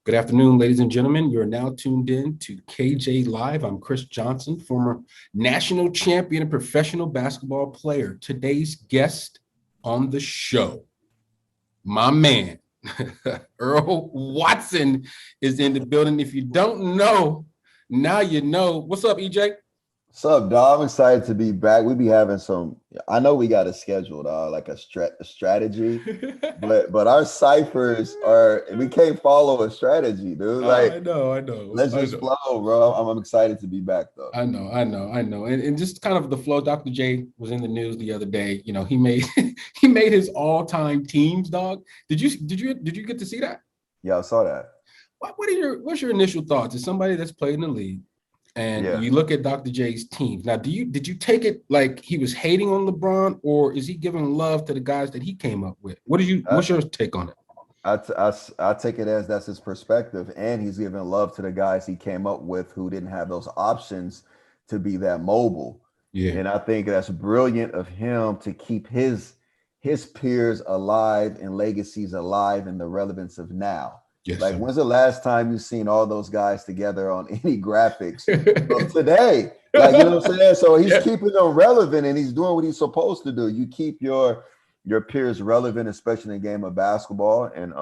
Good afternoon, ladies and gentlemen. You're now tuned in to KJ Live. I'm Chris Johnson, former national champion and professional basketball player. Today's guest on the show, my man, Earl Watson, is in the building. If you don't know, now you know. What's up, EJ? What's up, dog? I'm excited to be back. We be having some. I know we got a schedule, dog, like a strategy, but our ciphers are. We can't follow a strategy, dude. I Like, know, I know, let's I just know. flow, bro. I'm excited to be back, though. I know. And just kind of the flow. Dr. J was in the news the other day. You know, he made he made his all-time teams, dog. Did you get to see that? Yeah, I saw that. What's your initial thoughts as somebody that's played in the league and Yeah. you look at Dr. J's teams? Now, did you take it like he was hating on LeBron, or is he giving love to the guys that he came up with? I, What's your take on it? I take it as that's his perspective, and he's giving love to the guys he came up with who didn't have those options to be that mobile. Yeah. And I think that's brilliant of him to keep his peers alive and legacies alive in the relevance of now. Yes, Like, sir. when's the last time you've seen all those guys together on any graphics of today? Like, you know what I'm saying? So he's Yeah. keeping them relevant and he's doing what he's supposed to do. You keep your peers relevant, especially in the game of basketball. And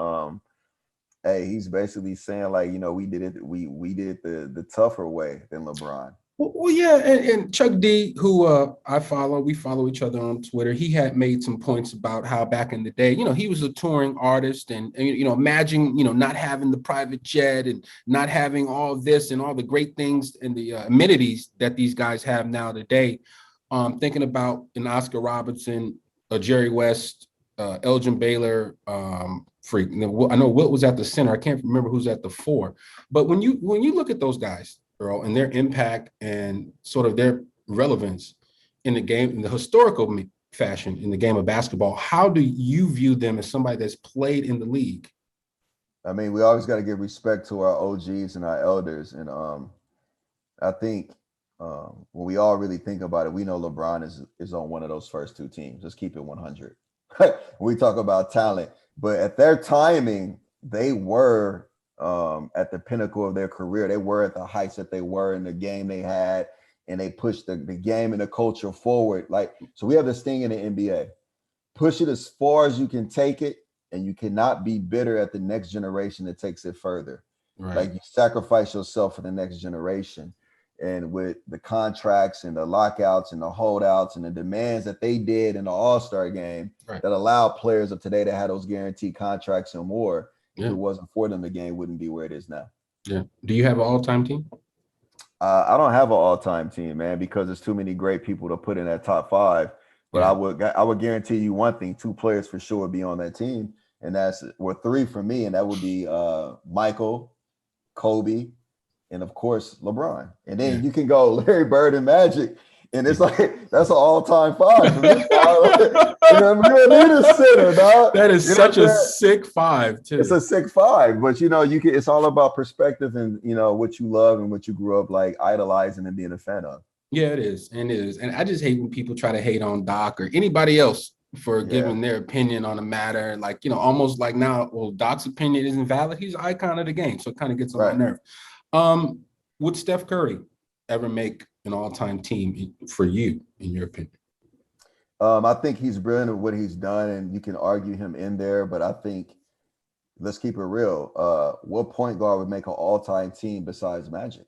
hey, he's basically saying, like, we did it, we did it the tougher way than LeBron. Well, yeah, and Chuck D, who we follow each other on Twitter. He had made some points about how back in the day, he was a touring artist, and imagine, not having the private jet and not having all this and all the great things and the amenities that these guys have now today. Thinking about an Oscar Robertson, a Jerry West, Elgin Baylor, freak. I know Wilt was at the center. I can't remember who's at the four, but when you look at those guys, Earl, and their impact and sort of their relevance in the game, in the historical fashion in the game of basketball, how do you view them as somebody that's played in the league? I mean, we always got to give respect to our OGs and our elders. And I think when we all really think about it, we know LeBron is on one of those first two teams. Let's keep it 100. We talk about talent, but at their timing, they were at the pinnacle of their career. They were at the heights that they were in the game they had, and they pushed the game and the culture forward. Like, so we have this thing in the NBA: push it as far as you can take it, and you cannot be bitter at the next generation that takes it further. Right. Like, you sacrifice yourself for the next generation. And with the contracts and the lockouts and the holdouts and the demands that they did in the All-Star game, Right. that allowed players of today to have those guaranteed contracts and more. If Yeah. it wasn't for them, the game wouldn't be where it is now. Yeah. Do you have an all-time team? I don't have an all-time team, man, because there's too many great people to put in that top five. But Yeah. I would guarantee you one thing: two players for sure would be on that team, and that's three for me, and that would be Michael, Kobe, and of course LeBron. And then Yeah. you can go Larry Bird and Magic, and it's like that's an all-time five for me. You know, you don't need a center, dog. That is You know such what a I'm saying? sick five, too. It's a 6'5", but you can. It's all about perspective and what you love and what you grew up like idolizing and being a fan of. Yeah, it is. And it is. And I just hate when people try to hate on Doc or anybody else for Yeah, giving their opinion on a matter. Like, almost like now, well, Doc's opinion isn't valid. He's an icon of the game. So it kind of gets on my right. nerve. Um, would Steph Curry ever make an all-time team for you, in your opinion? I think he's brilliant at what he's done, and you can argue him in there. But I think let's keep it real. What point guard would make an all-time team besides Magic?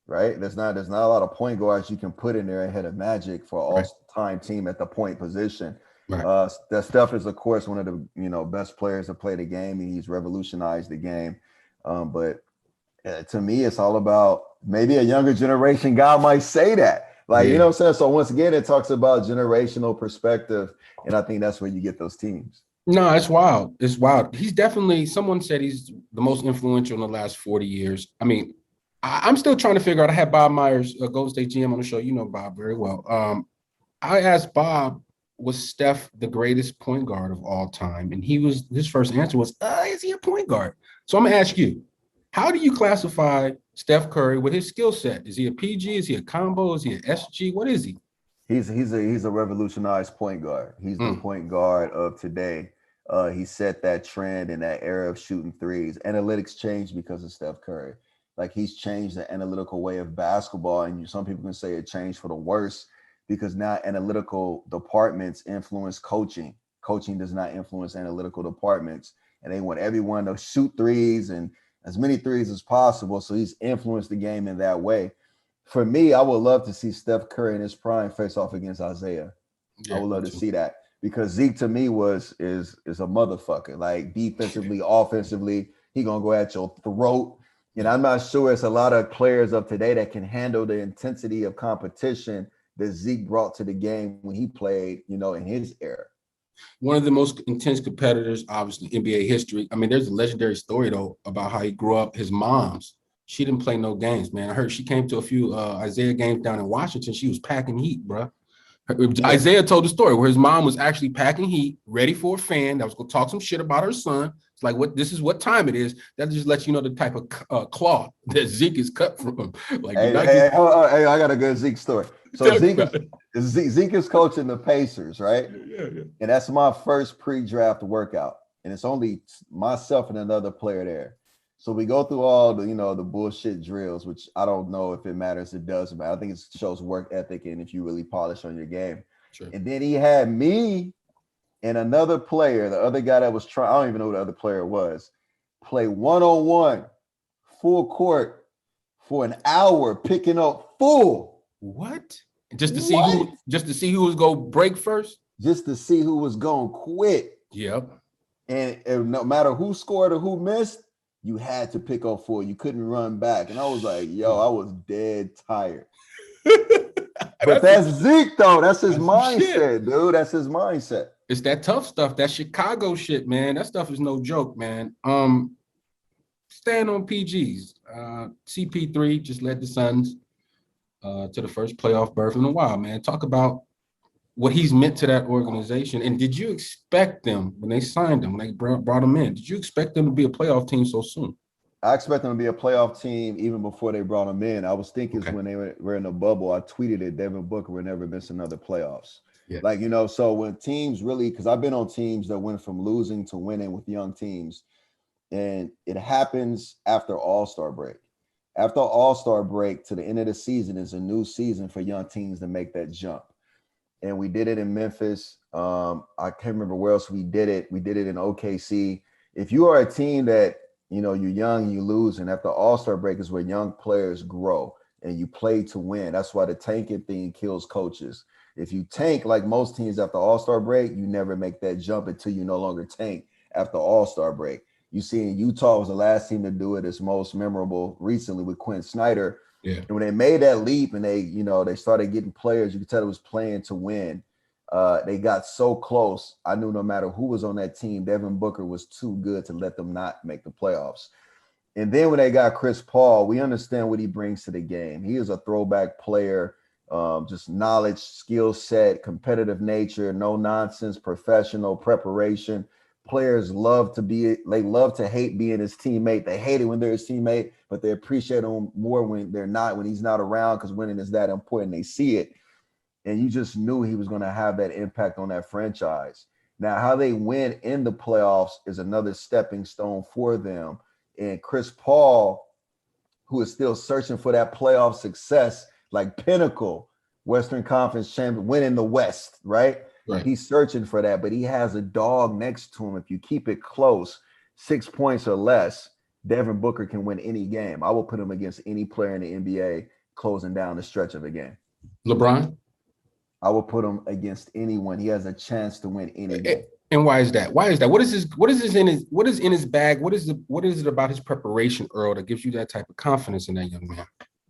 Right? There's not a lot of point guards you can put in there ahead of Magic for an Right. all-time team at the point position. Right. That Steph is, of course, one of the best players to play the game, and he's revolutionized the game. But to me, it's all about maybe a younger generation guy might say that. Like, you Yeah. know what I'm saying? So once again, it talks about generational perspective. And I think that's where you get those teams. No, it's wild. It's wild. He's definitely, someone said he's the most influential in the last 40 years. I mean, I'm still trying to figure out. I had Bob Myers, Golden State GM, on the show. You know Bob very well. I asked Bob, was Steph the greatest point guard of all time? And his first answer was, is he a point guard? So I'm gonna ask you, how do you classify Steph Curry with his skill set? Is he a PG? Is he a combo? Is he an SG? What is he? He's a revolutionized point guard. He's the Mm, point guard of today. He set that trend in that era of shooting threes. Analytics changed because of Steph Curry. Like he's changed the analytical way of basketball, and some people can say it changed for the worse because now analytical departments influence coaching. Coaching does not influence analytical departments, and they want everyone to shoot threes and as many threes as possible. So he's influenced the game in that way. For me, I would love to see Steph Curry in his prime face off against Isaiah. I Yeah, would me love to too. see that because Zeke to me is a motherfucker. Like defensively, offensively, he gonna go at your throat. And Yeah. I'm not sure it's a lot of players of today that can handle the intensity of competition that Zeke brought to the game when he played, in his era. One of the most intense competitors, obviously, NBA history. I mean, there's a legendary story, though, about how he grew up. His mom's, she didn't play no games, man. I heard she came to a few Isaiah games down in Washington. She was packing heat, bro. Yeah. Isaiah told the story where his mom was actually packing heat, ready for a fan that was going to talk some shit about her son. It's like, what? This is what time it is. That just lets you know the type of cloth that Zeke is cut from. Like, you're Hey, not hey, getting. hey, I got a good Zeke story. So Tell me about it. Zeke is coaching the Pacers, right? Yeah, yeah. And that's my first pre-draft workout. And it's only myself and another player there. So we go through all the bullshit drills, which I don't know if it matters. It does matter. I think it shows work ethic and if you really polish on your game. Sure. And then he had me and another player, the other guy that was trying, I don't even know who the other player was, play one-on-one, full court for an hour, picking up full. What? Just to see What? who was gonna break first? Just to see who was going to quit. Yep. And no matter who scored or who missed, you had to pick up full. You couldn't run back. And I was like, yo, I was dead tired. But that's Zeke, though. That's his mindset, dude. That's his mindset. It's that tough stuff, that Chicago shit, man. That stuff is no joke, man. Staying on PGs. CP3 just led the Suns to the first playoff berth in a while, man. Talk about what he's meant to that organization. And did you expect them when they signed him, when they brought him in? Did you expect them to be a playoff team so soon? I expect them to be a playoff team even before they brought him in. I was thinking when they were in the bubble, I tweeted it, Devin Booker would never miss another playoffs. Yeah. Like, so when teams really, because I've been on teams that went from losing to winning with young teams, and it happens after All-Star break. After All-Star break to the end of the season is a new season for young teams to make that jump. And we did it in Memphis. I can't remember where else we did it. We did it in OKC. If you are a team that, you're young, you lose, and after All-Star break is where young players grow and you play to win. That's why the tanking thing kills coaches. If you tank like most teams after All-Star break, you never make that jump until you no longer tank after All-Star break. You see, in Utah was the last team to do it. It's most memorable recently with Quinn Snyder. Yeah. And when they made that leap and they started getting players, you could tell it was playing to win. They got so close. I knew no matter who was on that team, Devin Booker was too good to let them not make the playoffs. And then when they got Chris Paul, we understand what he brings to the game. He is a throwback player, just knowledge, skill set, competitive nature, no nonsense, professional preparation. Players love to hate being his teammate. They hate it when they're his teammate, but they appreciate him more when he's not around because winning is that important. They see it. And you just knew he was going to have that impact on that franchise. Now, how they win in the playoffs is another stepping stone for them. And Chris Paul, who is still searching for that playoff success, like pinnacle Western Conference champion, winning the West, right? He's searching for that, but he has a dog next to him. If you keep it close, 6 points or less, Devin Booker can win any game. I will put him against any player in the NBA closing down the stretch of a game. LeBron? I will put him against anyone. He has a chance to win any game. And why is that? What is in his bag? What is it about his preparation, Earl, that gives you that type of confidence in that young man?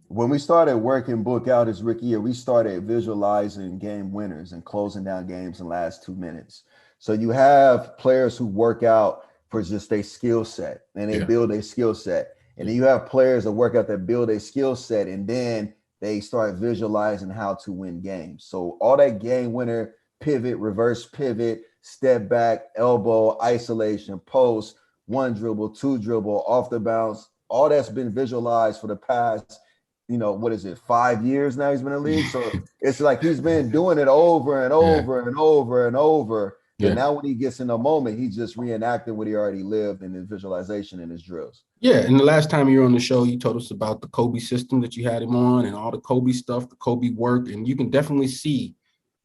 When we started working Book out his rookie year, we started visualizing game winners and closing down games in the last 2 minutes. So you have players who work out for just their skill set and they build a skill set. And then you have players that work out that build a skill set and then they start visualizing how to win games. So all that game winner, pivot, reverse pivot, step back, elbow, isolation, post, one dribble, two dribble, off the bounce, all that's been visualized for the past 5 years now he's been in the league. So it's like he's been doing it over and over and over and over. But Yeah. now when he gets in the moment, he's just reenacting what he already lived in his visualization and his drills. Yeah. And the last time you were on the show, you told us about the Kobe system that you had him on and all the Kobe stuff, the Kobe work. And you can definitely see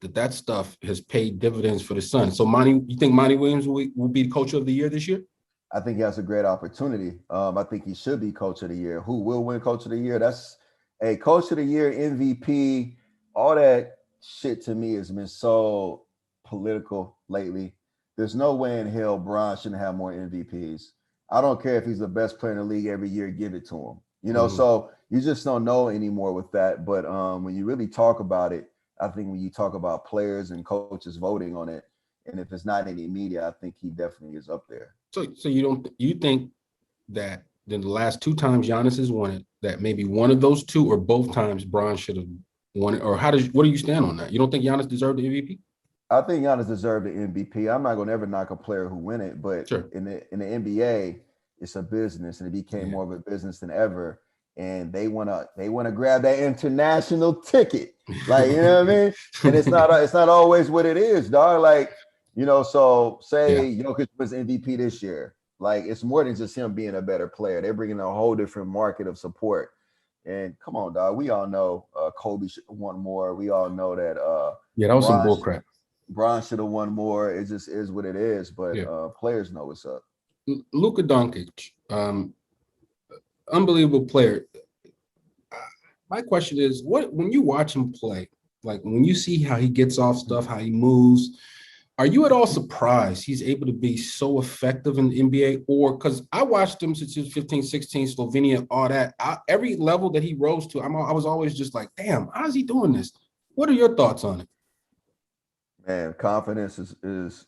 that stuff has paid dividends for the Suns. So you think Monty Williams will be the coach of the year this year? I think he has a great opportunity. I think he should be coach of the year. Who will win coach of the year? That's a coach of the year, MVP, all that shit to me has been so political lately. There's no way in hell Bron shouldn't have more MVPs. I don't care if he's the best player in the league every year, give it to him. So you just don't know anymore with that. But when you really talk about it, I think when you talk about players and coaches voting on it, and if it's not any media, I think he definitely is up there. So you think that then the last two times Giannis has won it, that maybe one of those two or both times Bron should have won it? Or what do you stand on that? You don't think Giannis deserved the MVP? I think Giannis deserved the MVP. I'm not gonna ever knock a player who win it, but Sure. in the NBA, it's a business, and it became more of a business than ever. And they wanna grab that international ticket, like you know what I mean. And it's not always what it is, dog. Like so say Jokic was MVP this year. Like it's more than just him being a better player. They're bringing a whole different market of support. And come on, dog. We all know Kobe should have won more. We all know that that was some bullcrap. Bron should have won more. It just is what it is. But players know what's up. Luka Doncic, unbelievable player. My question is, when you watch him play, like when you see how he gets off stuff, how he moves, are you at all surprised he's able to be so effective in the NBA? Or because I watched him since he was 15, 16, Slovenia, all that. Every level that he rose to, I was always just like, damn, how's he doing this? What are your thoughts on it? Man, confidence is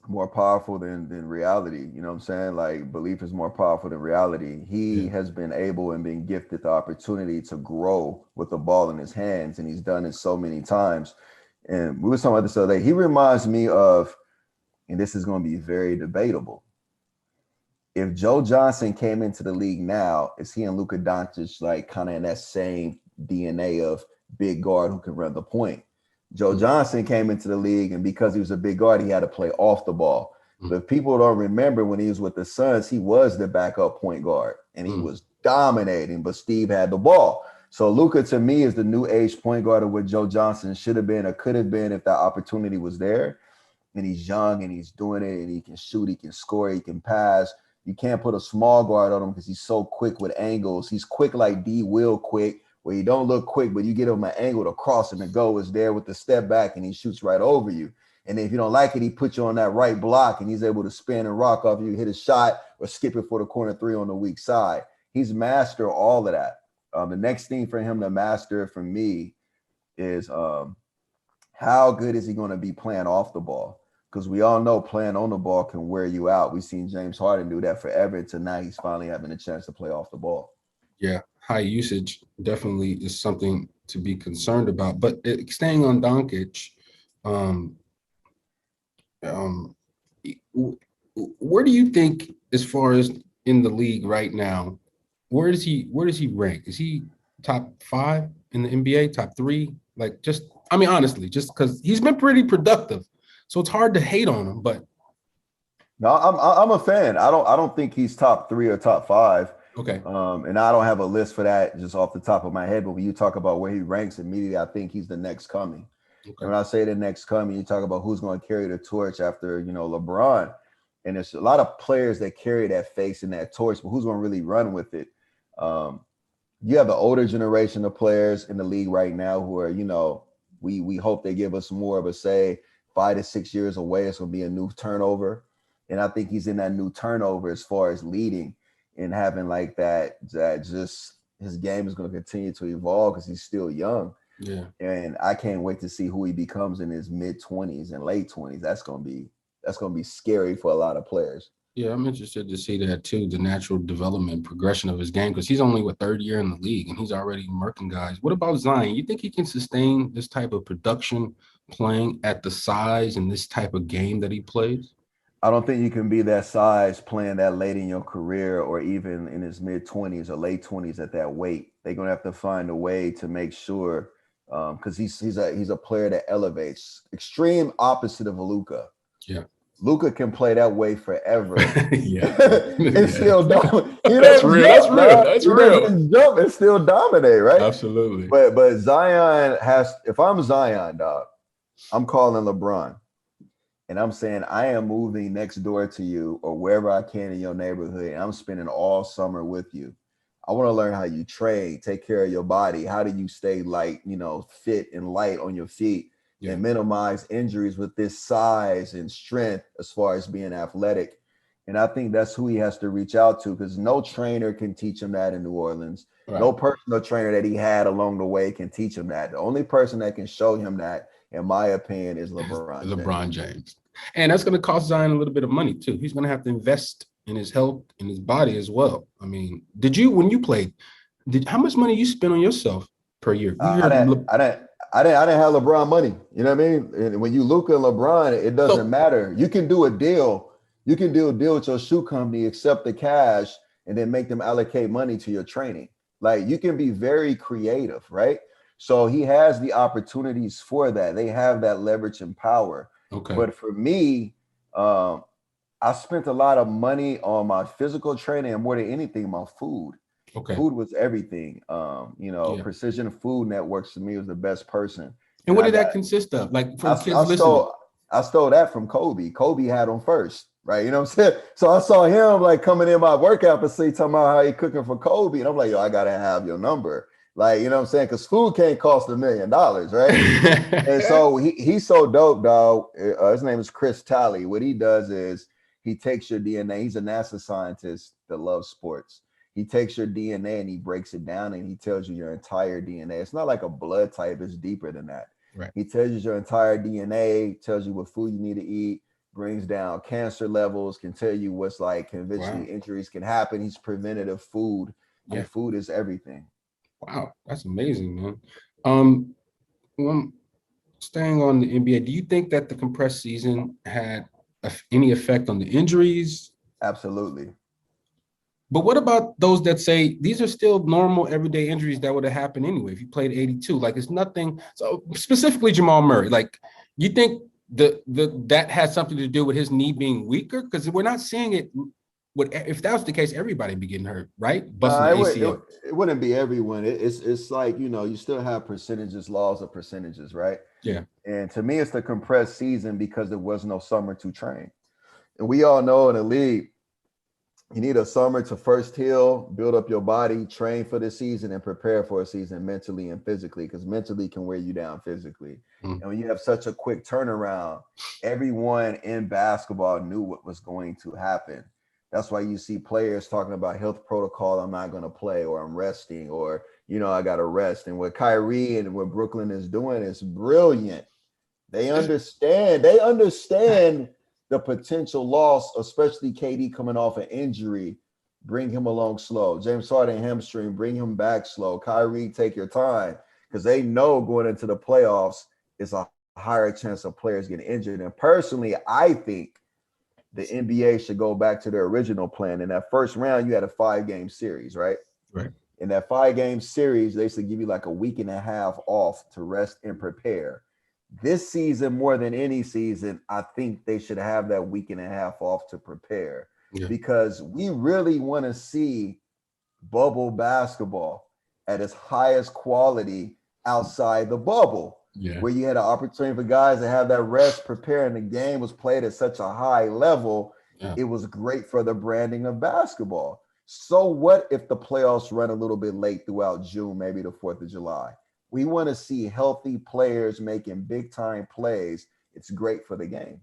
more powerful than reality. You know what I'm saying? Like belief is more powerful than reality. He has been able and been gifted the opportunity to grow with the ball in his hands, and he's done it so many times. And we were talking about this other day. He reminds me of, and this is going to be very debatable. If Joe Johnson came into the league now, is he and Luka Doncic like kind of in that same DNA of big guard who can run the point? Joe Johnson came into the league, and because he was a big guard, he had to play off the ball. But if people don't remember, when he was with the Suns, he was the backup point guard, and he was dominating, but Steve had the ball. So Luka, to me, is the new age point guard of what Joe Johnson should have been or could have been if that opportunity was there. And he's young, and he's doing it, and he can shoot, he can score, he can pass. You can't put a small guard on him because he's so quick with angles. He's quick like D. Will quick, where you don't look quick, but you get him an angle to cross, and the goal is there with the step back, and he shoots right over you. And if you don't like it, he puts you on that right block, and he's able to spin and rock off you, hit a shot, or skip it for the corner three on the weak side. He's mastered all of that. The next thing for him to master for me is how good is he going to be playing off the ball? Because we all know playing on the ball can wear you out. We've seen James Harden do that forever. Tonight, he's finally having a chance to play off the ball. Yeah, high usage definitely is something to be concerned about. But staying on Doncic, where do you think, as far as in the league right now, where does he rank? Is he top 5 in the NBA, top 3? Like, honestly, just because he's been pretty productive, so it's hard to hate on him. But no, I'm a fan. I don't think he's top 3 or top 5. Okay. And I don't have a list for that just off the top of my head. But when you talk about where he ranks immediately, I think he's the next coming. Okay. And when I say the next coming, you talk about who's going to carry the torch after, LeBron. And there's a lot of players that carry that face and that torch, but who's going to really run with it? You have the older generation of players in the league right now who are, we hope they give us more of a say. 5 to 6 years away, it's going to be a new turnover. And I think he's in that new turnover as far as leading and having like that just his game is going to continue to evolve because he's still young. Yeah. And I can't wait to see who he becomes in his mid-20s and late 20s. That's going to be scary for a lot of players. Yeah, I'm interested to see that too, the natural development progression of his game, because he's only third year in the league and he's already murking guys. What about Zion? You think he can sustain this type of production playing at the size and this type of game that he plays? I don't think you can be that size playing that late in your career or even in his mid-20s or late 20s at that weight. They're going to have to find a way to make sure because he's a player that elevates. Extreme opposite of Luka. Yeah. Luka can play that way forever. Yeah. And still dominate. He That's doesn't real. jump, That's real. That's he real. doesn't jump and still dominate, right? Absolutely. But Zion has, if I'm Zion, dog, I'm calling LeBron. And I'm saying I am moving next door to you or wherever I can in your neighborhood. And I'm spending all summer with you. I want to learn how you train, take care of your body. How do you stay light, fit and light on your feet and minimize injuries with this size and strength as far as being athletic? And I think that's who he has to reach out to, because no trainer can teach him that in New Orleans. Right. No personal trainer that he had along the way can teach him that. The only person that can show him that, in my opinion, is LeBron James. And that's going to cost Zion a little bit of money too. He's going to have to invest in his health and his body as well. I mean, when you played, how much money you spend on yourself per year? I didn't have LeBron money. You know what I mean? And when you Luka and LeBron, it doesn't matter. You can do a deal. You can do a deal with your shoe company, accept the cash, and then make them allocate money to your training. Like, you can be very creative, right? So he has the opportunities for that. They have that leverage and power. Okay. But for me, I spent a lot of money on my physical training and more than anything, my food. Okay. Food was everything. Precision Food Networks to me was the best person. And what did that consist of? Like, for kids listening. I stole that from Kobe. Kobe had them first, right? You know what I'm saying? So I saw him like coming in my workout facility talking about how he cooking for Kobe. And I'm like, yo, I got to have your number. Like, you know what I'm saying? Because food can't cost $1 million, right? And so he's so dope, dog. His name is Chris Talley. What he does is he takes your DNA. He's a NASA scientist that loves sports. He takes your DNA and he breaks it down and he tells you your entire DNA. It's not like a blood type. It's deeper than that. Right. He tells you your entire DNA, tells you what food you need to eat, brings down cancer levels, can tell you what's like conventional injuries can happen. He's preventative food, and food is everything. Wow, that's amazing, man. Staying on the NBA, do you think that the compressed season had any effect on the injuries? Absolutely. But what about those that say these are still normal everyday injuries that would have happened anyway if you played 82? Like, it's nothing. So specifically Jamal Murray, like, you think that has something to do with his knee being weaker? Because we're not seeing it. If that was the case, everybody would be getting hurt, right? Busting ACL. It wouldn't be everyone. It's like, you still have percentages, laws of percentages, right? Yeah. And to me, it's the compressed season because there was no summer to train. And we all know in the league, you need a summer to first heal, build up your body, train for the season, and prepare for a season mentally and physically, because mentally can wear you down physically. And when you have such a quick turnaround, everyone in basketball knew what was going to happen. That's why you see players talking about health protocol. I'm not going to play, or I'm resting, or, I got to rest. And what Kyrie and what Brooklyn is doing is brilliant. They understand the potential loss, especially KD coming off an injury. Bring him along slow. James Harden hamstring, bring him back slow. Kyrie, take your time, because they know going into the playoffs is a higher chance of players getting injured. And personally, I think the NBA should go back to their original plan. In that first round, you had a 5-game series, right? Right. In that 5-game series, they should give you like a week and a half off to rest and prepare. This season, more than any season, I think they should have that week and a half off to prepare, because we really want to see bubble basketball at its highest quality outside the bubble. Where you had an opportunity for guys to have that rest, prepare, and the game was played at such a high level. It was great for the branding of basketball. So what if the playoffs run a little bit late throughout June, maybe the 4th of July? We want to see healthy players making big time plays. It's great for the game.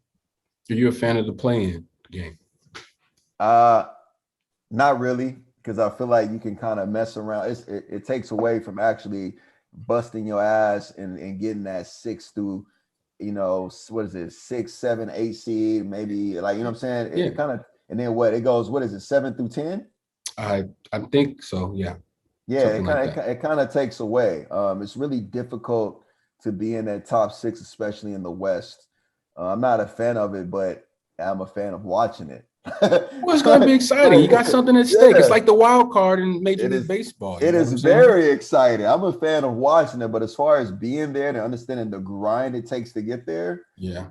Are you a fan of the play-in game? Not really, because I feel like you can kind of mess around. It takes away from actually busting your ass and getting that 6 through, what is it, 6, 7, 8 seed, maybe, like, what I'm saying? It kind of, and then it goes, what is it, 7 through 10? I think so, yeah. Yeah, it kind of takes away. It's really difficult to be in that top 6, especially in the West. I'm not a fan of it, but I'm a fan of watching it. Well, it's going to be exciting. You got something at stake. It's Yeah, like the wild card in Major it League is. Baseball. You It know what is I'm saying? very exciting. I'm a fan of watching it, but as far as being there and understanding the grind it takes to get there, Yeah.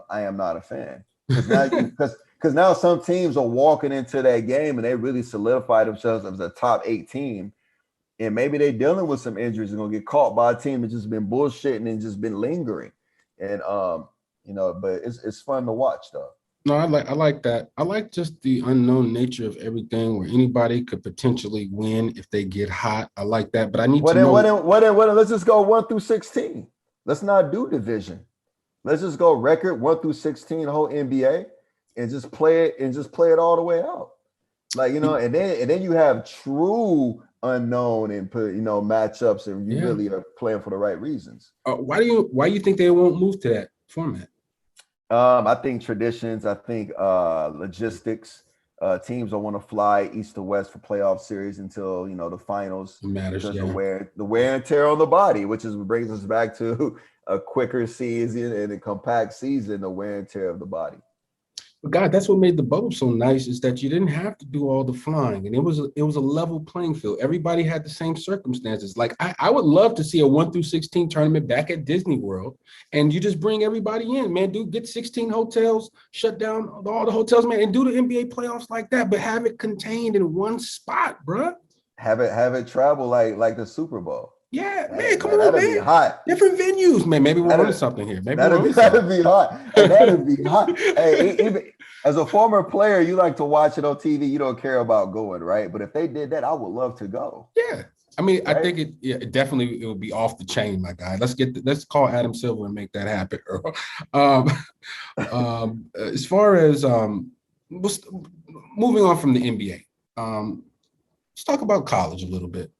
I am not a fan because now because now some teams are walking into that game and they really solidify themselves as a top 8 team, and maybe they're dealing with some injuries and gonna get caught by a team that's just been bullshitting and just been lingering, and but it's fun to watch though. No, I like that. I like just the unknown nature of everything where anybody could potentially win if they get hot. I like that, but I need What to then? What know. then? What then? What then? Let's just go 1 through 16. Let's not do division. Let's just go record 1 through 16, the whole NBA, and just play it all the way out. Like and then you have true unknown and put matchups, and you Yeah. really are playing for the right reasons. Why you think they won't move to that format? I think traditions. I think logistics. Teams don't want to fly east to west for playoff series until the finals It matters, because yeah. the wear and tear on the body, which is what brings us back to a quicker season and a compact season. The wear and tear of the body. But God, that's what made the bubble so nice is that you didn't have to do all the flying, and it was a level playing field. Everybody had the same circumstances. Like I would love to see a 1 through 16 tournament back at Disney World, and you just bring everybody in, man. Dude, get 16 hotels, shut down all the hotels, man, and do the NBA playoffs like that, but have it contained in one spot, bruh. Have it travel like the Super Bowl. Yeah, man, That, come that on, that'd be man. hot. Different venues, man. Maybe we're onto That'd something here. Maybe we're that'd be onto something. that'd be hot. Hey, that'd be hot. Hey, even as a former player, you like to watch it on TV. You don't care about going, right? But if they did that, I would love to go. Yeah. I mean, I Right? think it would be off the chain, my guy. Let's call Adam Silver and make that happen, Earl. Um, as far as moving on from the NBA, let's talk about college a little bit.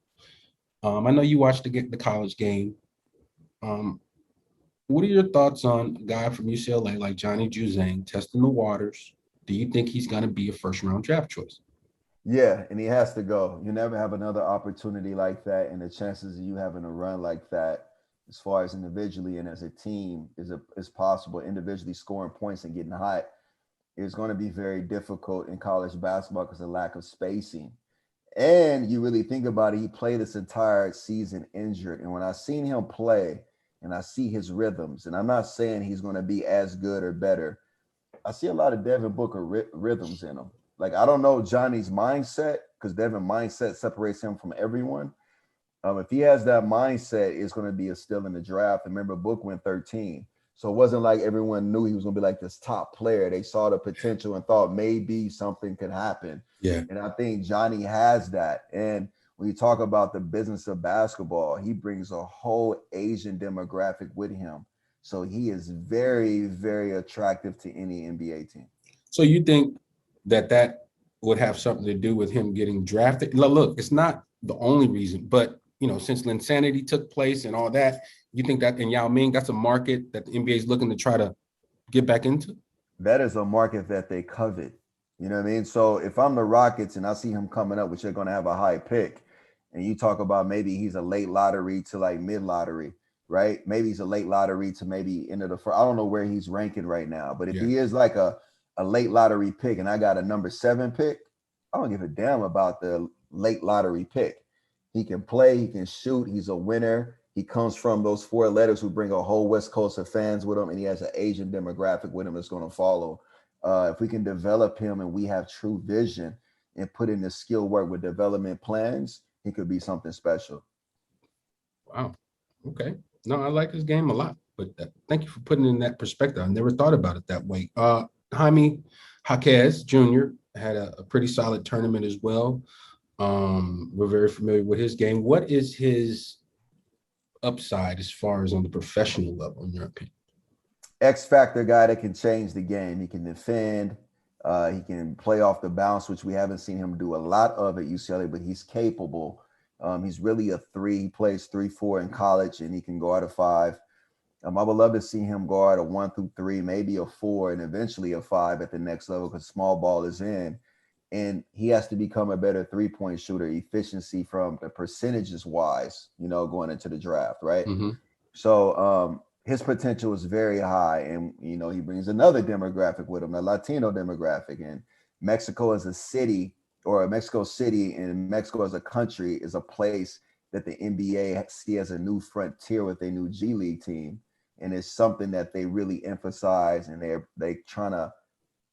I know you watched the college game. Um, what are your thoughts on a guy from UCLA like Johnny Juzang testing the waters? Do you think he's going to be a first round draft choice? Yeah, and he has to go. You never have another opportunity like that, and the chances of you having a run like that, as far as individually and as a team, is possible. Individually scoring points and getting hot is going to be very difficult in college basketball because of lack of spacing. And you really think about it, he played this entire season injured. And when I seen him play and I see his rhythms, and I'm not saying he's going to be as good or better, I see a lot of Devin Booker rhythms in him. Like, I don't know Johnny's mindset because Devin mindset separates him from everyone. If he has that mindset, it's going to be a steal in the draft. And remember, Book went 13. So it wasn't like everyone knew he was going to be like this top player. They saw the potential and thought maybe something could happen. Yeah. And I think Johnny has that. And when you talk about the business of basketball, he brings a whole Asian demographic with him. So he is very, very attractive to any NBA team. So you think that would have something to do with him getting drafted? Look, it's not the only reason, but since Linsanity took place and all that, you think that in Yao Ming, that's a market that the NBA is looking to try to get back into? That is a market that they covet. You know what I mean? So if I'm the Rockets and I see him coming up, which they're going to have a high pick, and you talk about maybe he's a late lottery to like mid lottery, right? Maybe he's a late lottery to maybe into the first. I don't know where he's ranking right now, but if Yeah. he is like a late lottery pick and I got a number 7 pick, I don't give a damn about the late lottery pick. He can play, he can shoot, he's a winner. He comes from those 4 letters who bring a whole West Coast of fans with him, and he has an Asian demographic with him that's going to follow. If we can develop him and we have true vision and put in the skill work with development plans, he could be something special. Wow. Okay. No, I like his game a lot, but thank you for putting in that perspective. I never thought about it that way. Jaime Jaquez Jr. had a pretty solid tournament as well. We're very familiar with his game. What is his upside as far as on the professional level, in your opinion? X factor guy that can change the game. He can defend. He can play off the bounce, which we haven't seen him do a lot of at UCLA, but he's capable. He's really a 3. He plays 3-4 in college, and he can guard a 5. I would love to see him guard a 1 through 3, maybe a 4, and eventually a 5 at the next level because small ball is in. And he has to become a better 3-point shooter, efficiency from the percentages wise, going into the draft, right? Mm-hmm. So his potential is very high. And, he brings another demographic with him, a Latino demographic. And Mexico as a city, or Mexico City and Mexico as a country, is a place that the NBA see as a new frontier with a new G League team. And it's something that they really emphasize, and they trying to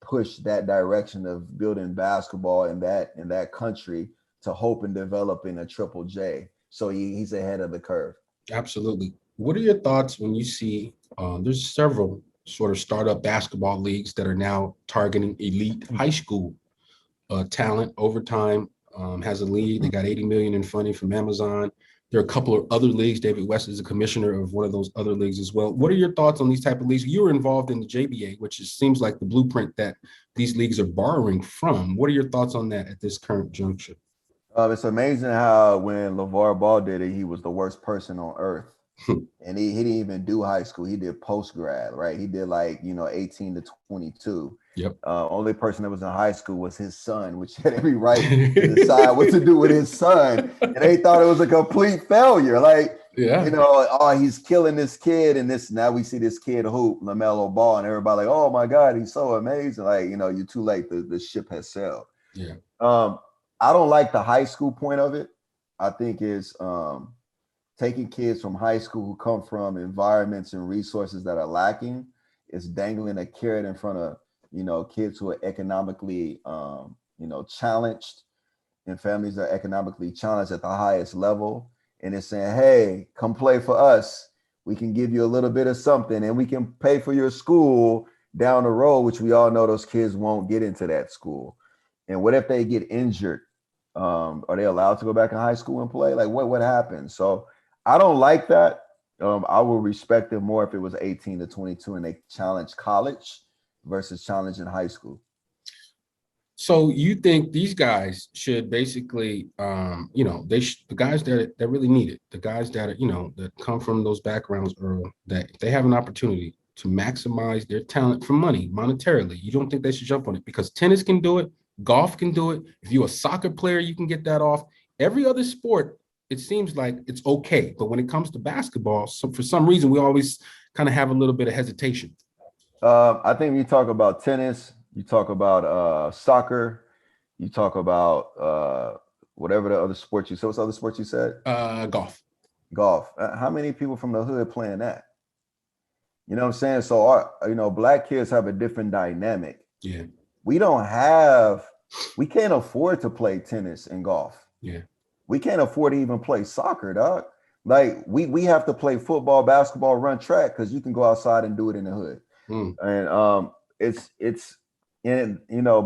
push that direction of building basketball in that country to hope and developing a Triple J. So he's ahead of the curve. Absolutely. What are your thoughts when you see there's several sort of startup basketball leagues that are now targeting elite high school talent? Overtime has a league. They got 80 million in funding from Amazon. There are a couple of other leagues. David West is a commissioner of one of those other leagues as well. What are your thoughts on these type of leagues? You were involved in the JBA, which seems like the blueprint that these leagues are borrowing from. What are your thoughts on that at this current juncture? It's amazing how when LeVar Ball did it, he was the worst person on earth. And he didn't even do high school. He did post grad, right? He did 18 to 22. Yep. Only person that was in high school was his son, which had every right to decide what to do with his son. And they thought it was a complete failure. Oh, he's killing this kid. And now we see this kid hoop LaMelo Ball, and everybody oh my God, he's so amazing. You're too late. The ship has sailed. Yeah. I don't like the high school point of it. I think it's taking kids from high school who come from environments and resources that are lacking, is dangling a carrot in front of, kids who are economically, challenged, and families that are economically challenged at the highest level. And it's saying, hey, come play for us. We can give you a little bit of something, and we can pay for your school down the road, which we all know those kids won't get into that school. And what if they get injured? Are they allowed to go back in high school and play? What happens? So I don't like that. I would respect it more if it was 18 to 22 and they challenge college versus challenging high school. So you think these guys should basically, the guys that really need it, the guys that are, that come from those backgrounds, Earl, that they have an opportunity to maximize their talent for money monetarily. You don't think they should jump on it? Because tennis can do it, golf can do it. If you're a soccer player, you can get that off. Every other sport, it seems like it's okay. But when it comes to basketball, for some reason, we always kind of have a little bit of hesitation. I think when you talk about tennis, you talk about soccer, you talk about whatever the other sport you said. What's the other sport you said? Golf. Golf. How many people from the hood playing that? You know what I'm saying? So black kids have a different dynamic. Yeah. We can't afford to play tennis and golf. Yeah. We can't afford to even play soccer, dog. We have to play football, basketball, run track, because you can go outside and do it in the hood. And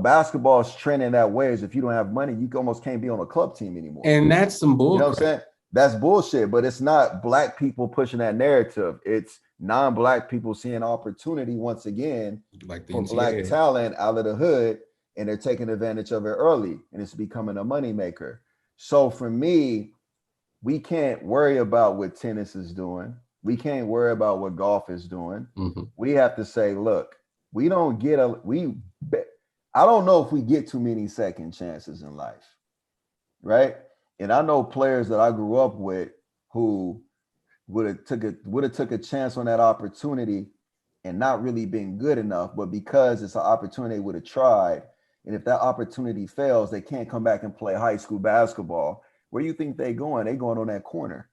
basketball is trending that way. Is if you don't have money, you almost can't be on a club team anymore. And that's some bullshit. You know what I'm saying? That's bullshit, but it's not black people pushing that narrative. It's non-black people seeing opportunity once again for black talent out of the hood, and they're taking advantage of it early, and it's becoming a moneymaker. So for me, we can't worry about what tennis is doing. We can't worry about what golf is doing. Mm-hmm. We have to say, look, I don't know if we get too many second chances in life, right? And I know players that I grew up with who would have took a chance on that opportunity and not really been good enough, but because it's an opportunity they would have tried. And if that opportunity fails, they can't come back and play high school basketball. Where do you think they're going? They're going on that corner.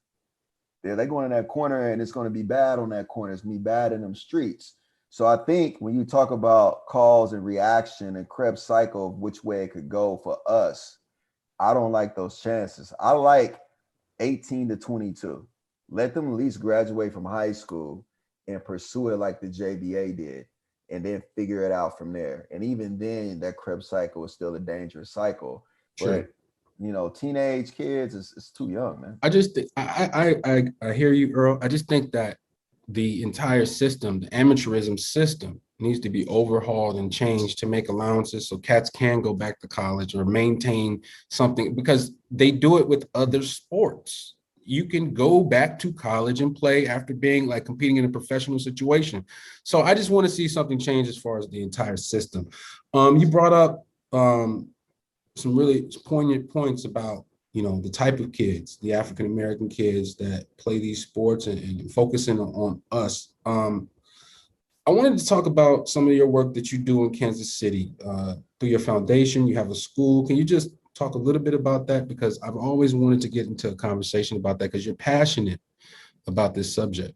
They're going in that corner, and it's going to be bad on that corner. It's going to be bad in them streets. So I think when you talk about cause and reaction and Krebs cycle of which way it could go for us, I don't like those chances. I like 18 to 22. Let them at least graduate from high school and pursue it like the JBA did, and then figure it out from there. And even then, that Krebs cycle is still a dangerous cycle. True. But teenage kids is too young, man. I just think I hear you, Earl. I just think that the entire system, the amateurism system, needs to be overhauled and changed to make allowances so cats can go back to college or maintain something, because they do it with other sports. You can go back to college and play after being competing in a professional situation. So I just want to see something change as far as the entire system. You brought up some really poignant points about the type of kids, the African-American kids that play these sports and focusing on us. I wanted to talk about some of your work that you do in Kansas City. through your foundation. You have a school. Can you just talk a little bit about that? Because I've always wanted to get into a conversation about that because you're passionate about this subject.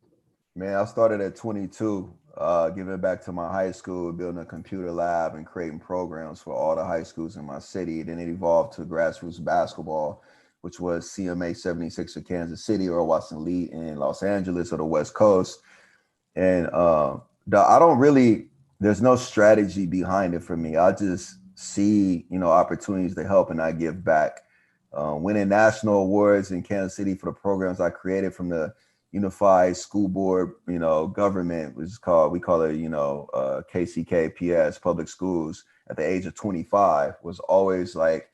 Man, I started at 22, giving back to my high school, building a computer lab and creating programs for all the high schools in my city. Then it evolved to grassroots basketball, which was CMA 76 of Kansas City, Earl Watson Elite in Los Angeles or the West Coast. And I don't really, there's no strategy behind it for me. I just see, opportunities to help and I give back. Winning national awards in Kansas City for the programs I created from the Unified School Board, government, which is called, we call it, KCKPS, public schools, at the age of 25 was always like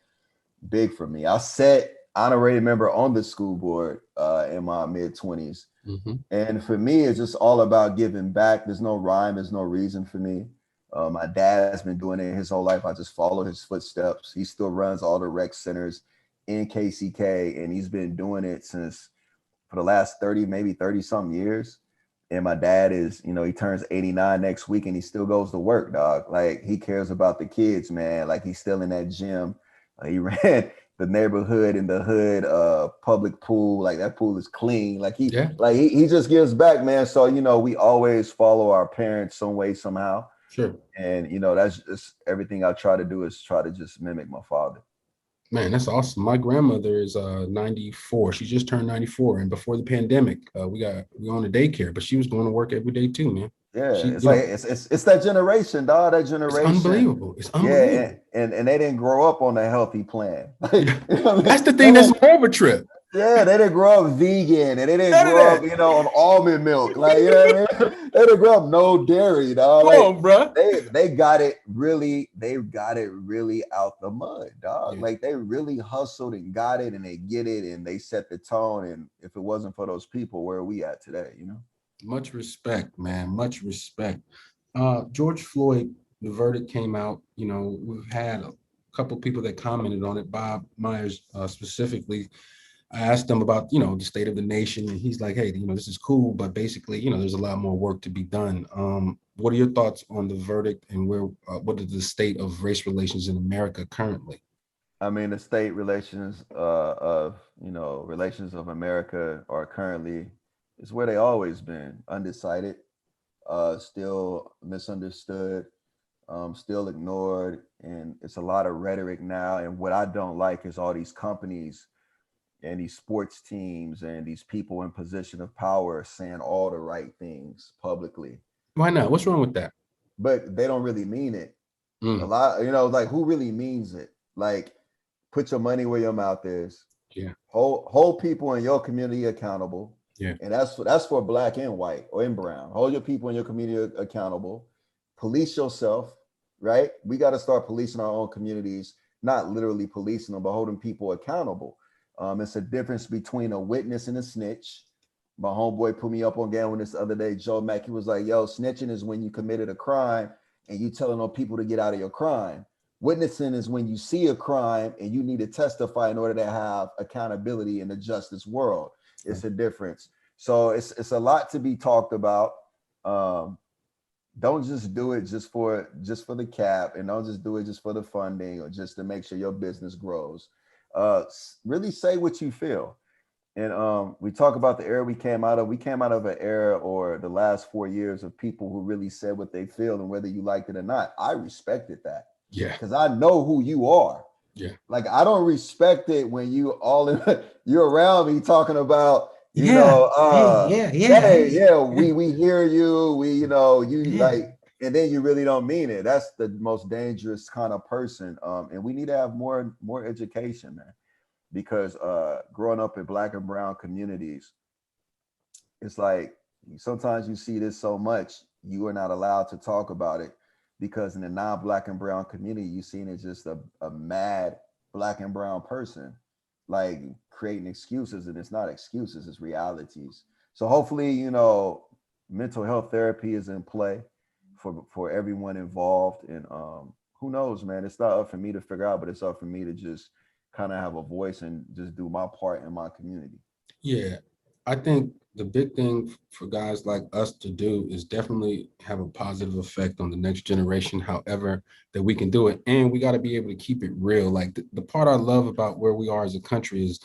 big for me. I set honorary member on the school board in my mid 20s. Mm-hmm. And for me, it's just all about giving back. There's no rhyme. There's no reason for me. My dad has been doing it his whole life. I just follow his footsteps. He still runs all the rec centers in KCK, and he's been doing it since for the last 30, maybe 30 some years. And my dad is, he turns 89 next week and he still goes to work, dog. Like he cares about the kids, man. Like he's still in that gym. He ran the neighborhood in the hood public pool. Like that pool is clean. Like he just gives back, man. So, we always follow our parents some way, somehow. Sure. And, that's just everything I try to do is try to just mimic my father. Man, that's awesome. My grandmother is 94. She just turned 94. And before the pandemic, we on a daycare, but she was going to work every day too, man. Yeah, She, it's like it's that generation, dog. That generation. It's unbelievable. It's unbelievable. Yeah, and they didn't grow up on a healthy plan. Yeah. That's the thing that's more of a trip. Yeah, they didn't grow up vegan and they didn't grow up, on almond milk. Like, you know what I mean? They didn't grow up no dairy, dog. Come on, bro. They got it really out the mud, dog. Yeah. Like they really hustled and got it and they get it and they set the tone. And if it wasn't for those people, where are we at today, Much respect, man. Much respect. George Floyd, the verdict came out. We've had a couple people that commented on it. Bob Myers specifically. I asked him about, the state of the nation, and he's like, hey, this is cool, but basically, there's a lot more work to be done. What are your thoughts on the verdict and what is the state of race relations in America currently? I mean, the state relations relations of America are currently is where they always been, undecided, still misunderstood, still ignored. And it's a lot of rhetoric now. And what I don't like is all these companies and these sports teams and these people in position of power saying all the right things publicly. Why not? What's wrong with that? But they don't really mean it. A lot, like who really means it? Like, put your money where your mouth is. Yeah. Hold people in your community accountable. Yeah. And that's for black and white or in brown. Hold your people in your community accountable. Police yourself, right? We got to start policing our own communities, not literally policing them, but holding people accountable. It's a difference between a witness and a snitch. My homeboy put me up on game with this the other day. Joe Mack, he was like, yo, snitching is when you committed a crime and you telling on people to get out of your crime. Witnessing is when you see a crime and you need to testify in order to have accountability in the justice world. It's a difference. So it's a lot to be talked about. Don't just do it just for the cap, and don't just do it just for the funding or just to make sure your business grows. Really say what you feel. And we talk about the era we came out of. We came out of an era, or the last 4 years, of people who really said what they feel, and whether you liked it or not. I respected that. Yeah. Because I know who you are. Yeah. Like, I don't respect it when you're around me talking about, we hear you, like, and then you really don't mean it. That's the most dangerous kind of person. And we need to have more education, man, because growing up in black and brown communities, it's like sometimes you see this so much, you are not allowed to talk about it, because in the non-black and brown community, you've seen it just a mad black and brown person, like creating excuses, and it's not excuses, it's realities. So hopefully, mental health therapy is in play for everyone involved. And who knows, man, it's not up for me to figure out, but it's up for me to just kind of have a voice and just do my part in my community. Yeah. I think the big thing for guys like us to do is definitely have a positive effect on the next generation, however that we can do it. And we got to be able to keep it real. Like the part I love about where we are as a country is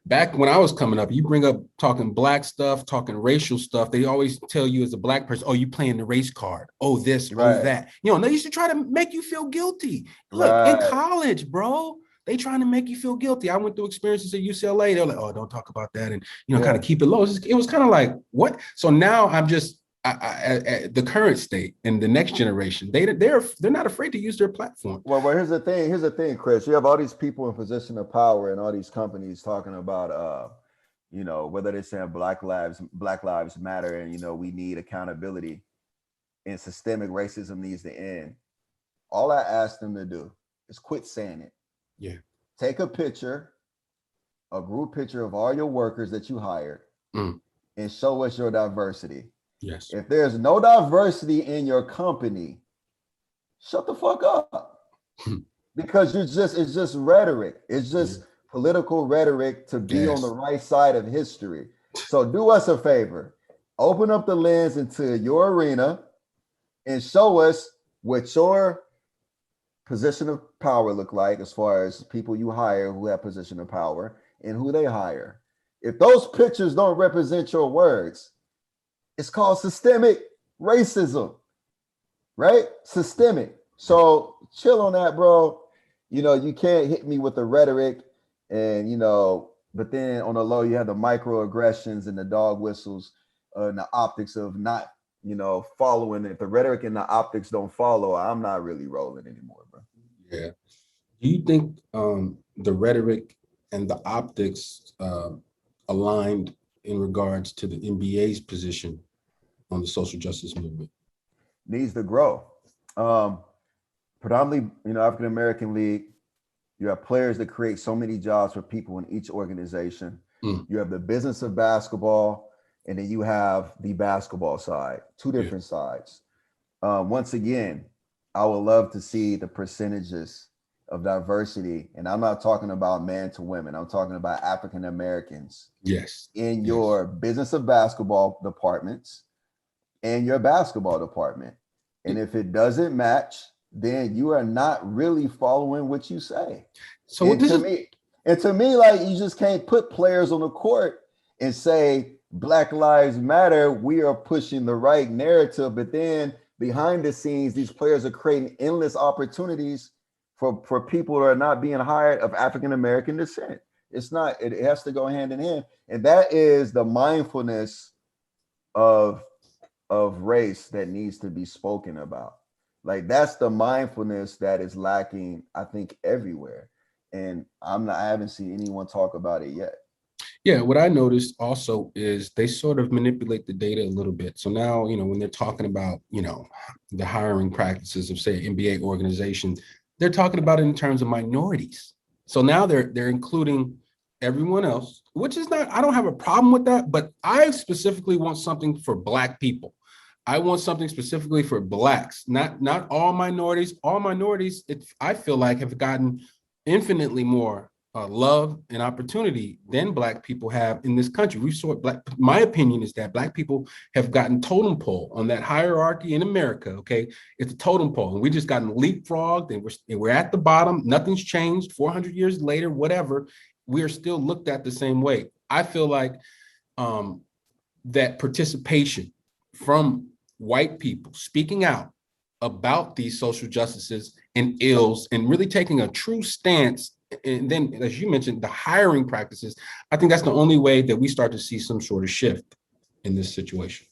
back when I was coming up, you bring up talking black stuff, talking racial stuff. They always tell you as a black person, oh, you playing the race card. Oh, this, oh, Right, that. You know, they used to try to make you feel guilty. Look, in right. college, bro, they trying to make you feel guilty. I went through experiences at UCLA. They're like, oh, don't talk about that. And, you know, kind Yeah. of keep it low. It was kind of like, what? So now I'm just, at the current state and the next generation, they're not afraid to use their platform. Well, here's the thing. Here's the thing, Chris. You have all these people in position of power and all these companies talking about, whether they're saying Black Lives Matter, and we need accountability, and systemic racism needs to end. All I ask them to do is quit saying it. Yeah. Take a picture, a group picture of all your workers that you hired, and show us your diversity. Yes. If there's no diversity in your company, shut the fuck up. Because it's just rhetoric. It's just political rhetoric to be on the right side of history. So do us a favor. Open up the lens into your arena and show us what your position of power look like as far as people you hire who have position of power and who they hire. If those pictures don't represent your words, it's called systemic racism, right? Systemic. So chill on that, bro. You can't hit me with the rhetoric and, but then on the low, you have the microaggressions and the dog whistles and the optics of not, following. If the rhetoric and the optics don't follow, I'm not really rolling anymore, bro. Yeah. Do you think the rhetoric and the optics aligned in regards to the NBA's position on the social justice movement? Needs to grow. Predominantly, African American league. You have players that create so many jobs for people in each organization. You have the business of basketball, and then you have the basketball side, two different sides. Once again, I would love to see the percentages of diversity, and I'm not talking about man to women. I'm talking about African Americans. In your business of basketball departments and your basketball department. And if it doesn't match, then you are not really following what you say. So to me, like, you just can't put players on the court and say Black Lives Matter. We are pushing the right narrative, but then behind the scenes, these players are creating endless opportunities for people that are not being hired of African American descent. It's not. It has to go hand in hand, and that is the mindfulness of race that needs to be spoken about. Like, that's the mindfulness that is lacking, I think, everywhere. And I haven't seen anyone talk about it yet. Yeah, what I noticed also is they sort of manipulate the data a little bit. So now, when they're talking about, the hiring practices of, say, NBA organizations, they're talking about it in terms of minorities. So now they're including everyone else, which is not, I don't have a problem with that, but I specifically want something for Black people. I want something specifically for Blacks, not all minorities. All minorities, I feel like, have gotten infinitely more love and opportunity than Black people have in this country. My opinion is that Black people have gotten totem pole on that hierarchy in America. Okay, it's a totem pole, and we just gotten leapfrogged, and we're at the bottom. Nothing's changed. 400 years later, whatever, we are still looked at the same way. I feel like that participation from white people speaking out about these social justices and ills and really taking a true stance. And then, as you mentioned, the hiring practices, I think that's the only way that we start to see some sort of shift in this situation.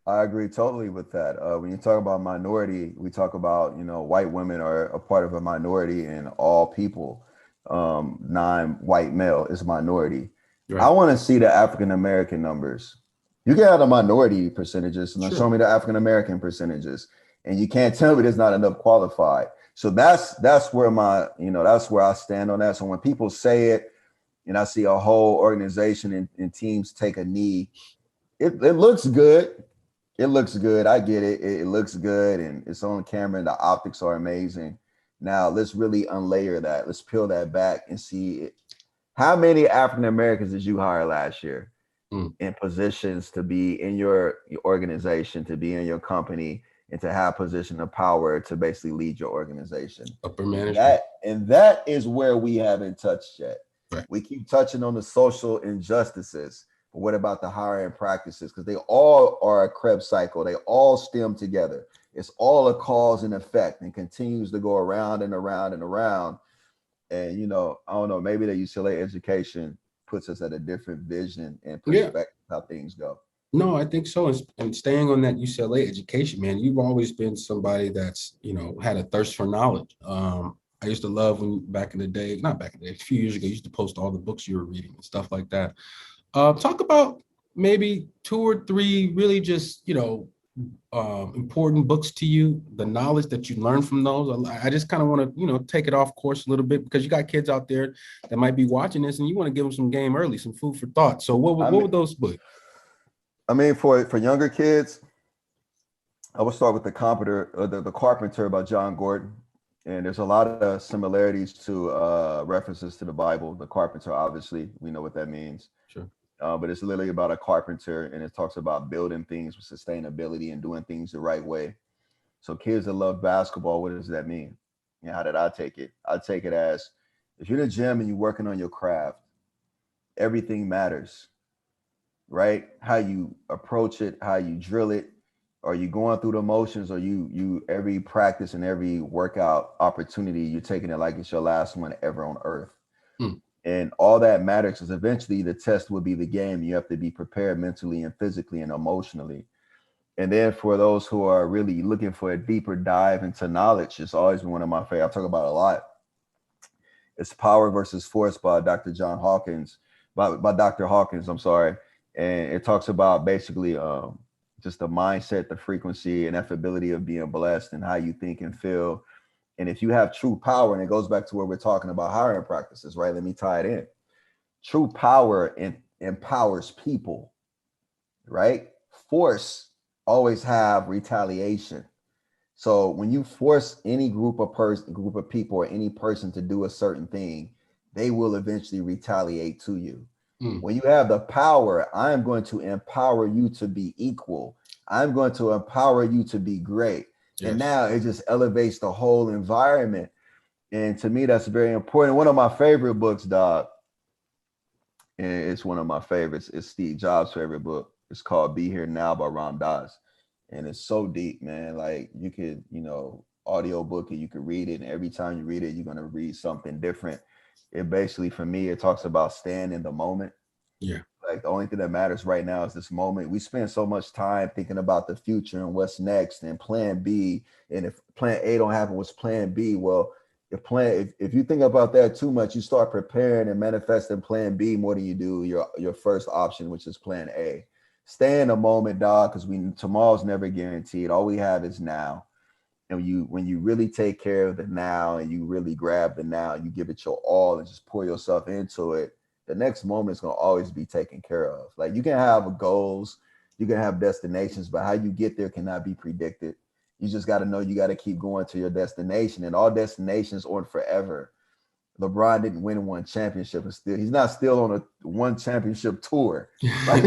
I agree totally with that. When you talk about minority, we talk about, white women are a part of a minority, and all people, non-white male is a minority. Right. I want to see the African American numbers. You can have the minority percentages, and show me the African American percentages, and you can't tell me there's not enough qualified. So that's where that's where I stand on that. So when people say it, and I see a whole organization and teams take a knee, it looks good. It looks good. I get it. It looks good, and it's on camera, and the optics are amazing. Now let's really unlayer that. Let's peel that back and see it. How many African Americans did you hire last year? Mm. in positions to be in your organization, to be in your company, and to have position of power to basically lead your organization. Upper And management. that is where we haven't touched yet. Right. We keep touching on the social injustices, but what about the hiring practices? Because they all are a Krebs cycle. They all stem together. It's all a cause and effect and continues to go around and around and around. And I don't know, maybe the UCLA education puts us at a different vision and Yeah. perspective how things go. No, I think so. And staying on that UCLA education, man, you've always been somebody that's, had a thirst for knowledge. I used to love when back in the day, not back in the day, a few years ago, you used to post all the books you were reading and stuff like that. Talk about maybe two or three really just, important books to you, the knowledge that you learned from those. I just kind of want to, take it off course a little bit because you got kids out there that might be watching this and you want to give them some game early, some food for thought. So what I would mean, those be? for younger kids, I will start with the Carpenter by John Gordon. And there's a lot of similarities to references to the Bible. The Carpenter, obviously, we know what that means. Sure. But it's literally about a carpenter, and it talks about building things with sustainability and doing things the right way. So kids that love basketball, what does that mean? How did I take it? I take it as, if you're in the gym and you're working on your craft, everything matters, right? How you approach it, how you drill it. Are you going through the motions, or you every practice and every workout opportunity, you're taking it like it's your last one ever on earth? Hmm. And all that matters, because eventually the test will be the game. You have to be prepared mentally and physically and emotionally. And then for those who are really looking for a deeper dive into knowledge, it's always been one of my favorite. I talk about it a lot. It's Power versus Force by Dr. John Hawkins, by Dr. Hawkins, I'm sorry. And it talks about basically just the mindset, the frequency, and ability of being blessed and how you think and feel. And if you have true power, and it goes back to where we're talking about hiring practices, right? Let me tie it in. True power empowers people, right? Force always have retaliation. So when you force any group of people, or any person to do a certain thing, they will eventually retaliate to you. Hmm. When you have the power, I'm going to empower you to be equal. I'm going to empower you to be great. And Yes. now it just elevates the whole environment. And to me, that's very important. One of my favorite books, dog, and it's one of my favorites. It's Steve Jobs' favorite book. It's called Be Here Now by Ram Dass. And it's so deep, man. Like, you could, audio book it, you could read it, and every time you read it, you're gonna read something different. It basically, for me, it talks about staying in the moment. Yeah. Like, the only thing that matters right now is this moment. We spend so much time thinking about the future and what's next and plan B. And if plan A don't happen, what's plan B? Well, if you think about that too much, you start preparing and manifesting plan B more than you do your first option, which is plan A. Stay in the moment, dog, because tomorrow's never guaranteed. All we have is now. And when you really take care of the now, and you really grab the now, you give it your all and just pour yourself into it, the next moment is going to always be taken care of. Like, you can have goals, you can have destinations, but how you get there cannot be predicted. You just got to know you got to keep going to your destination, and all destinations aren't forever. LeBron didn't win one championship, and he's not still on a one championship tour. Like,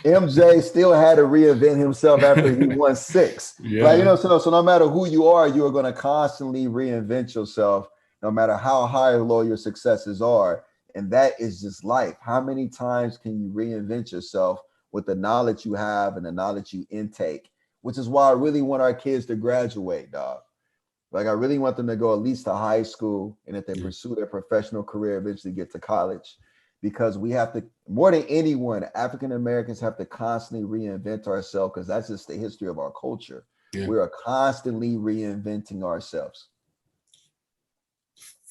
MJ still had to reinvent himself after he won six. Like, Yeah. so no matter who you are going to constantly reinvent yourself, no matter how high or low your successes are. And that is just life. How many times can you reinvent yourself with the knowledge you have and the knowledge you intake? Which is why I really want our kids to graduate, dog. Like, I really want them to go at least to high school, and if they Yeah. pursue their professional career, eventually get to college, because we have to, more than anyone, African Americans have to constantly reinvent ourselves, because that's just the history of our culture. Yeah. We are constantly reinventing ourselves.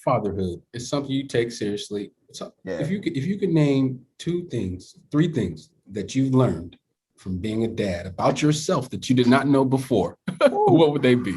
Fatherhood is something you take seriously. So Yeah. if you could name three things that you've learned from being a dad about yourself that you did not know before, what would they be?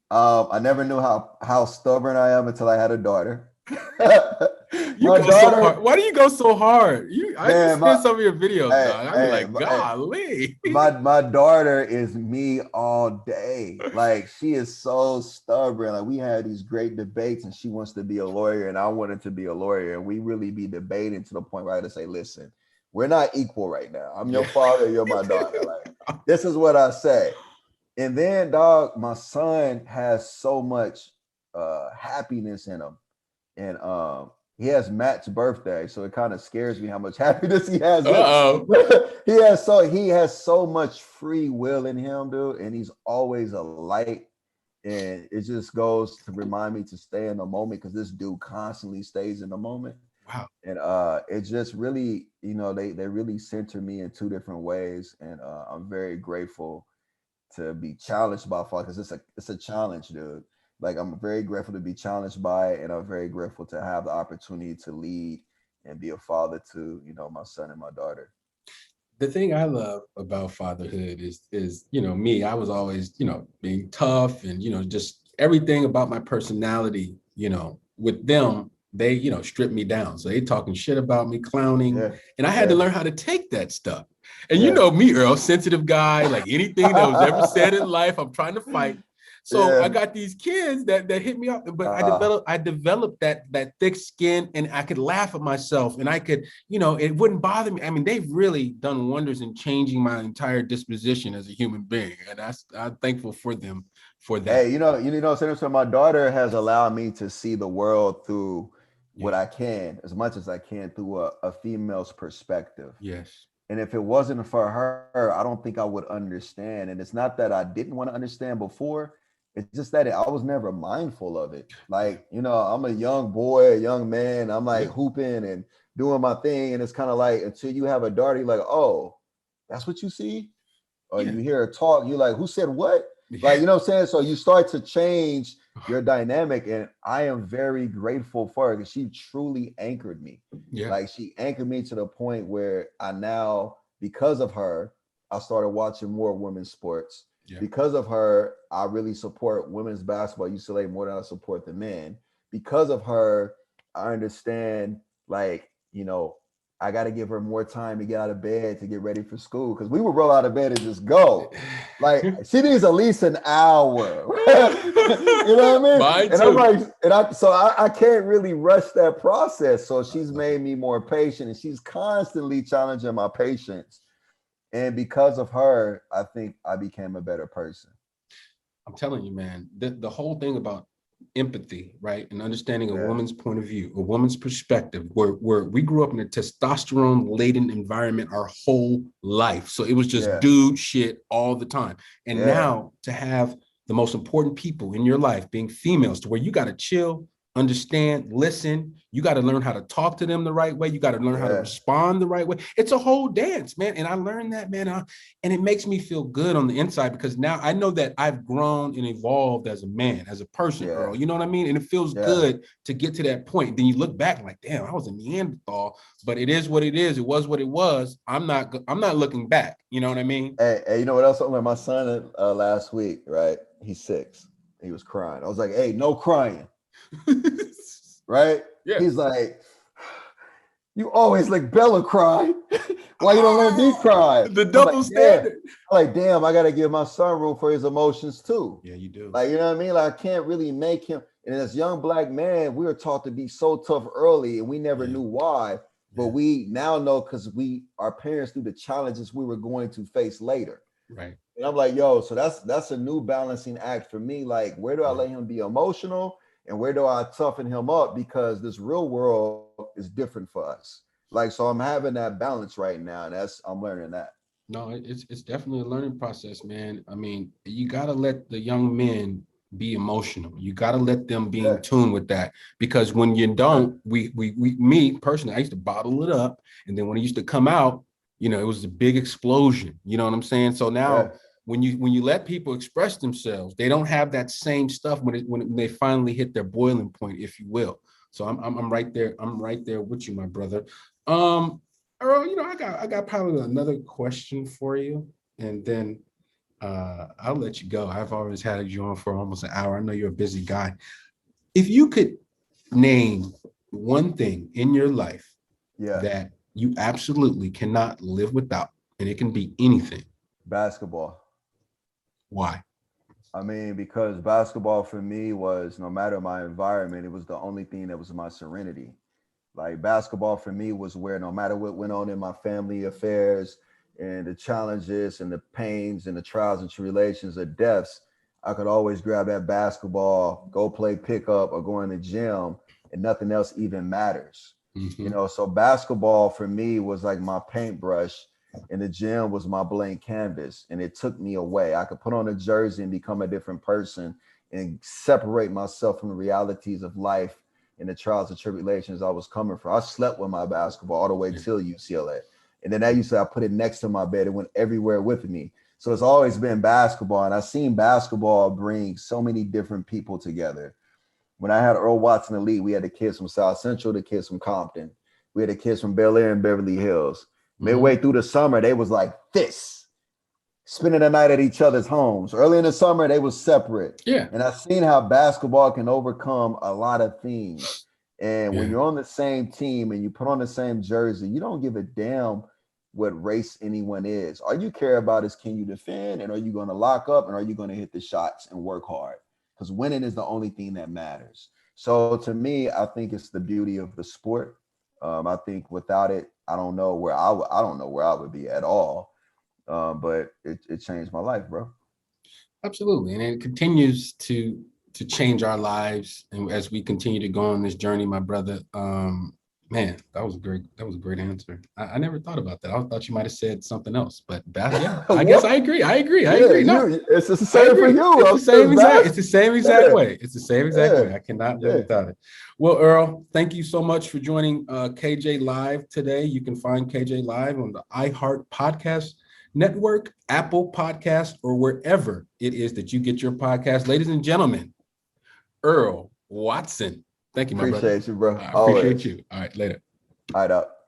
I never knew how stubborn I am until I had a daughter. You My go so daughter, hard. Why do you go so hard? I man, just seen some of your videos, hey, dog. I'd be hey, like, hey, golly. my daughter is me all day. Like, she is so stubborn. Like, we had these great debates, and she wants to be a lawyer, and I wanted to be a lawyer, and we really be debating to the point where I had to say, listen, we're not equal right now. I'm your father, you're my daughter. Like, this is what I say. And then, dog, my son has so much happiness in him. And he has Matt's birthday, so it kind of scares me how much happiness he has. He has so much free will in him, dude, and he's always a light. And it just goes to remind me to stay in the moment, because this dude constantly stays in the moment. Wow. And it just really, they really center me in two different ways. And I'm very grateful to be challenged by father, because it's a challenge, dude. Like, I'm very grateful to be challenged by it, and I'm very grateful to have the opportunity to lead and be a father to, my son and my daughter. The thing I love about fatherhood is me. I was always being tough and just everything about my personality. With them, they strip me down. So they talking shit about me, clowning, Yeah, and I had to yeah, learn how to take that stuff. And yeah. me, Earl, sensitive guy. Like anything that was ever said in life, I'm trying to fight. So I Yeah. got these kids that hit me up, but Uh, I developed that thick skin, and I could laugh at myself, and I could, it wouldn't bother me. I mean, they've really done wonders in changing my entire disposition as a human being, and I'm thankful for them for that. hey, so my daughter has allowed me to see the world through what Yeah. I can, as much as I can, through a female's perspective. Yes. And if it wasn't for her, I don't think I would understand. And it's not that I didn't want to understand before. It's just that I was never mindful of it. Like, I'm a young boy, a young man. I'm like Yeah. hooping and doing my thing. And it's kind of like, until you have a daughter, you're like, oh, that's what you see? Or Yeah. you hear her talk, you're like, who said what? Like, Yeah. you know what I'm saying? So you start to change your dynamic. And I am very grateful for her, because she truly anchored me. Yeah. Like, she anchored me to the point where I now, because of her, I started watching more women's sports. Yeah. Because of her, I really support women's basketball at UCLA more than I support the men. Because of her, I understand, like, I got to give her more time to get out of bed to get ready for school, because we would roll out of bed and just go. Like, she needs at least an hour. You know what I mean? Mine And I'm too. like, I can't really rush that process. So she's made me more patient, and she's constantly challenging my patience. And because of her, I think I became a better person. I'm telling you, man, the whole thing about empathy, right? And understanding a Yeah. woman's point of view, a woman's perspective, where we grew up in a testosterone laden environment our whole life. So it was just Yeah. dude shit all the time. And Yeah. now to have the most important people in your life being females, to where you got to chill, understand, listen. You got to learn how to talk to them the right way. You got to learn how to Yeah. respond the right way. It's a whole dance, man. And I learned that, man. And it makes me feel good on the inside, because now I know that I've grown and evolved as a man, as a person, Yeah. Earl. You know what I mean? And it feels Yeah. good to get to that point. Then you look back and like, damn, I was a Neanderthal, but it is what it is. It was what it was. I'm not looking back. You know what I mean? Hey, you know what else? My son last week, right? He's 6. He was crying. I was like, hey, no crying. Right? Yeah. He's like, you always let Bella cry. Why you don't let me cry? The I'm like, double damn. standard. I'm like, damn, I gotta give my son room for his emotions too. Yeah, you do. Like, you know what I mean? Like, I can't really make him. And as young black man, we were taught to be so tough early, and we never Yeah. knew why. But Yeah. we now know, because our parents knew the challenges we were going to face later. Right. And I'm like, yo, so that's a new balancing act for me. Like, where do I Yeah. let him be emotional, and where do I toughen him up? Because this real world is different for us. Like, so I'm having that balance right now, and I'm learning that. No, it's definitely a learning process, man. I mean, you got to let the young men be emotional. You got to let them be Yeah, in tune with that, because when you yeah, don't, me personally, I used to bottle it up, and then when it used to come out, it was a big explosion. You know what I'm saying? So yeah. now, when you let people express themselves, they don't have that same stuff when they finally hit their boiling point, if you will. So I'm right there. I'm right there with you, my brother. Um, Earl, I got probably another question for you, and then I'll let you go. I've always had you on for almost an hour. I know you're a busy guy. If you could name one thing in your life Yeah. that you absolutely cannot live without, and it can be anything, Basketball. why? I mean, because basketball for me was, no matter my environment, it was the only thing that was my serenity. Like basketball for me was where no matter what went on in my family affairs and the challenges and the pains and the trials and tribulations or deaths, I could always grab that basketball, go play pickup or go in the gym, and nothing else even matters. You Mm-hmm. know, so basketball for me was like my paintbrush, and the gym was my blank canvas, and it took me away. I could put on a jersey and become a different person and separate myself from the realities of life and the trials and tribulations I was coming from. I slept with my basketball all the way Yeah. till UCLA. And then I used to I put it next to my bed. It went everywhere with me. So it's always been basketball. And I've seen basketball bring so many different people together. When I had Earl Watson Elite, we had the kids from South Central, the kids from Compton. We had the kids from Bel Air and Beverly Hills. Mm-hmm. Midway through the summer, they was like this, spending the night at each other's homes. Early in the summer, they was separate. Yeah. And I've seen how basketball can overcome a lot of things. And when Yeah. you're on the same team and you put on the same jersey, you don't give a damn what race anyone is. All you care about is can you defend and are you going to lock up and are you going to hit the shots and work hard? Because winning is the only thing that matters. So to me, I think it's the beauty of the sport. I think without it, I don't know where I don't know where I would be at all. But it changed my life, bro. Absolutely. And it continues to change our lives. And as we continue to go on this journey, my brother, man, that was a great answer. I never thought about that. I thought you might have said something else, but yeah, I guess I agree. I Yeah, agree. No, it's the I same for agree. you. It's the same exact Yeah, way. It's the same exact yeah, way. I cannot live yeah. without it. Well, Earl, thank you so much for joining KJ Live today. You can find KJ Live on the iHeart Podcast Network, Apple Podcast, or wherever it is that you get your podcast. Ladies and gentlemen, Earl Watson. Thank you, my brother. Appreciate you, bro. I appreciate Always. you. All right, later. All right, up.